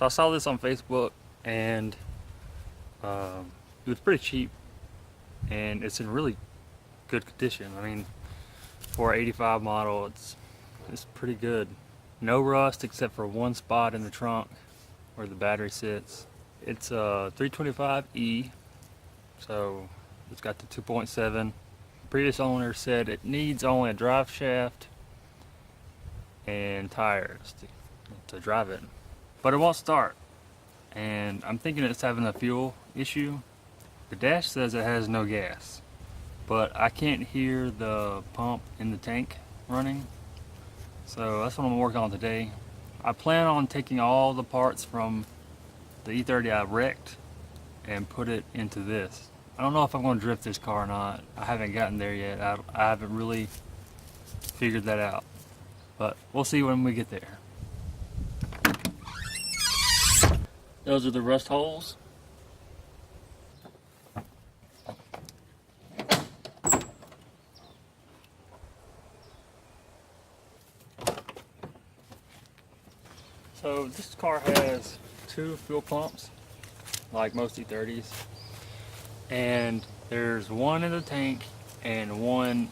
I saw this on Facebook, and it was pretty cheap, and it's in really good condition. I mean, for an 85 model, it's pretty good. No rust except for one spot in the trunk where the battery sits. It's a 325E, so it's got the 2.7. Previous owner said it needs only a drive shaft and tires to drive it, but it won't start, and I'm thinking it's having a fuel issue. The dash says it has no gas, but I can't hear the pump in the tank running, so that's what I'm working on today. I plan on taking all the parts from the E30 I wrecked and put it into this. I don't know if I'm going to drift this car or not. I haven't gotten there yet. I haven't really figured that out, but we'll see when we get there. Those are the rust holes. So this car has two fuel pumps, like most E30s, and there's one in the tank and one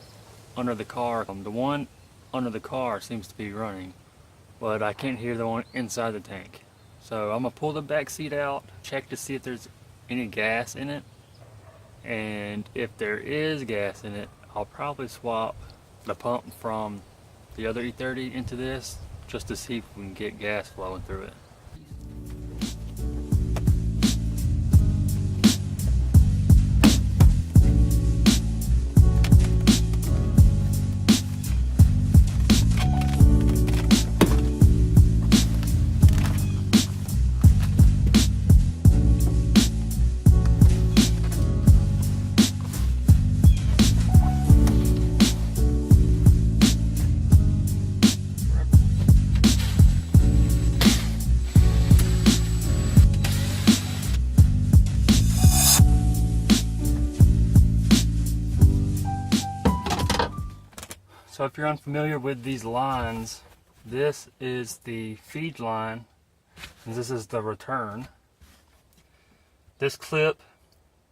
under the car. The one under the car seems to be running, but I can't hear the one inside the tank. So I'm gonna pull the back seat out, check to see if there's any gas in it, and if there is gas in it, I'll probably swap the pump from the other E30 into this just to see if we can get gas flowing through it. So if you're unfamiliar with these lines, this is the feed line and this is the return. This clip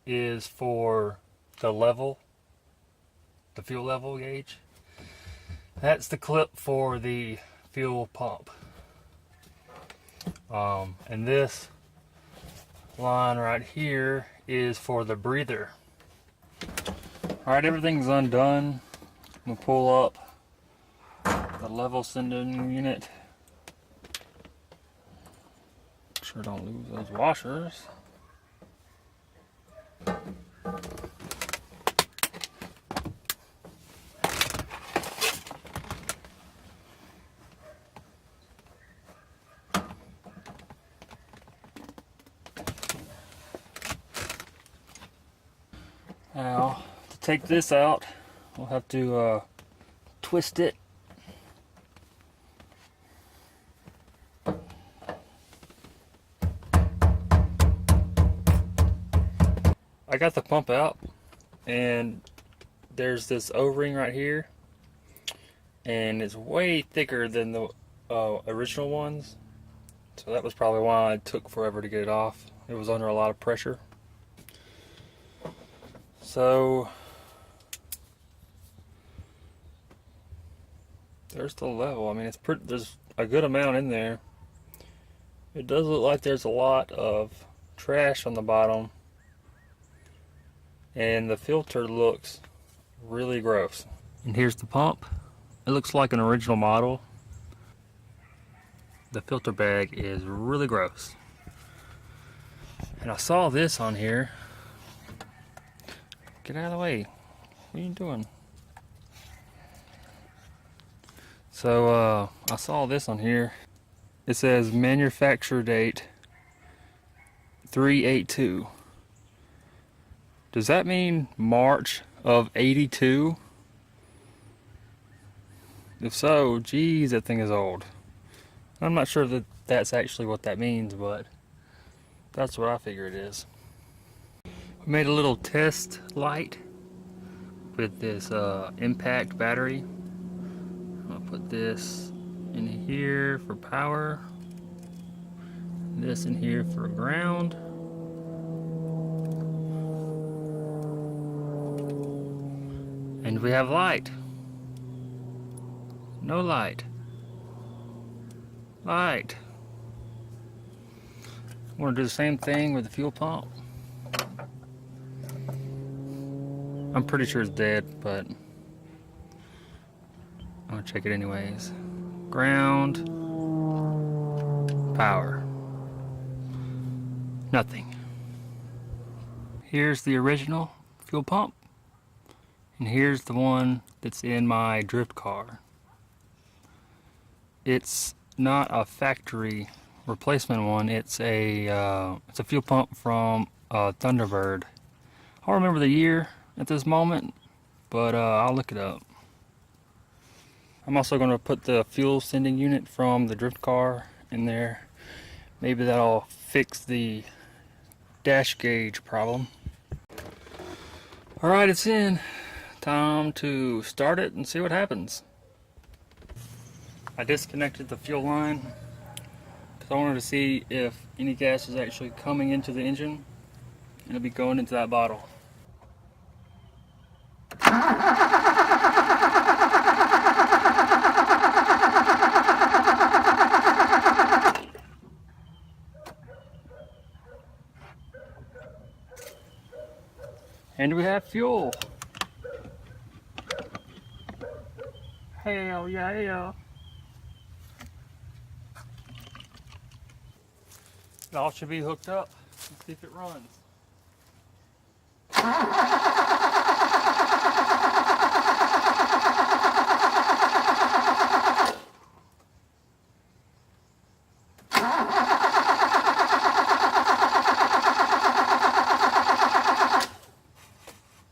is for the level, the fuel level gauge. That's the clip for the fuel pump. And this line right here is for the breather. Alright, everything's undone. I'm gonna pull up the level sending unit. Make sure I don't lose those washers. Now, to take this out, we'll have to twist it. I got the pump out, and there's this O-ring right here, and it's way thicker than the original ones, so that was probably why it took forever to get it off. It was under a lot of pressure. So there's the level. I mean, it's pretty, there's a good amount in there. It does look like there's a lot of trash on the bottom, and the filter looks really gross. And here's the pump. It looks like an original model. The filter bag is really gross. And I saw this on here. Get out of the way. What are you doing? So I saw this on here. It says manufacture date 3/82. Does that mean March of '82? If so, geez, that thing is old. I'm not sure that that's actually what that means, but that's what I figure it is. We made a little test light with this impact battery. I'm gonna put this in here for power. this in here for ground. And we have light. No light. Light. I'm going to do the same thing with the fuel pump. I'm pretty sure it's dead, but I'm going to check it anyways. Ground. Power. Nothing. Here's the original fuel pump. And here's the one that's in my drift car. It's not a factory replacement one. It's a fuel pump from Thunderbird. I don't remember the year at this moment, but I'll look it up. I'm also going to put the fuel sending unit from the drift car in there. Maybe that'll fix the dash gauge problem. Alright, it's in. Time to start it and see what happens. I disconnected the fuel line because I wanted to see if any gas is actually coming into the engine. It'll be going into that bottle. And we have fuel. Hell yeah. It all should be hooked up. Let's see if it runs.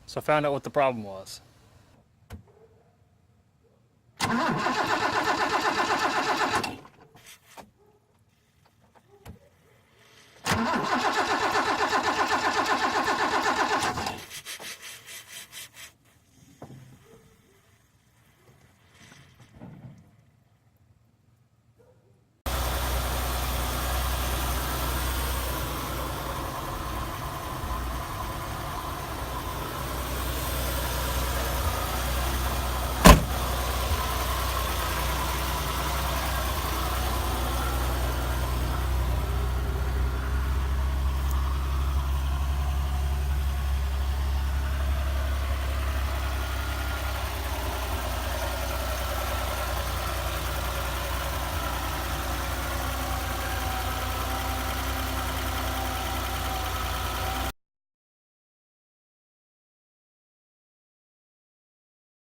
So I found out what the problem was.